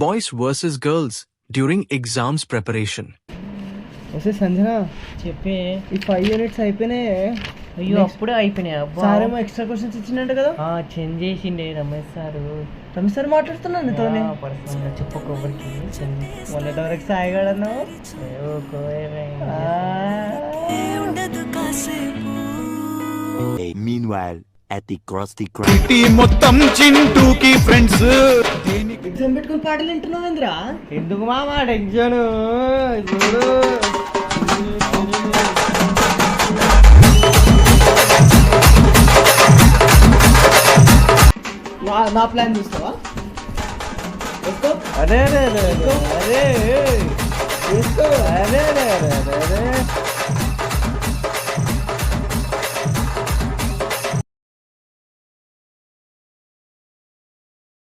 Boys versus girls during exams preparation. వస్తే సంజన చెప్పే ఈ 5 యూనిట్స్ అయిపోయినాయి. అయ్యో అప్పుడే అయిపోయినాయి అబ్బా. సార్ ఏమో ఎక్స్ట్రా క్వశ్చన్స్ ఇచ్చిందంట కదా. చేంజ్ చేసిండే రమేష్ సారు. రమేష్ సార్ మాట్లాడుతున్నాను నీతోనే. పర్సనల్గా చెప్పకొవరికి మొన్నటి వరకు సాయిగాడు అన్నావు. Meanwhile, at the Krusty Krab. మొత్తం చింటూకి ఫ్రెండ్స్. ఎగ్జామ్ పెట్టుకుని పాటలు వింటున్నావు ఏంద్రా? ఎందుకు మామ టెన్షన్ చూడు. నా ప్లాన్ చూస్తావా? అరే అరే అరే అరే అరే అరే అరే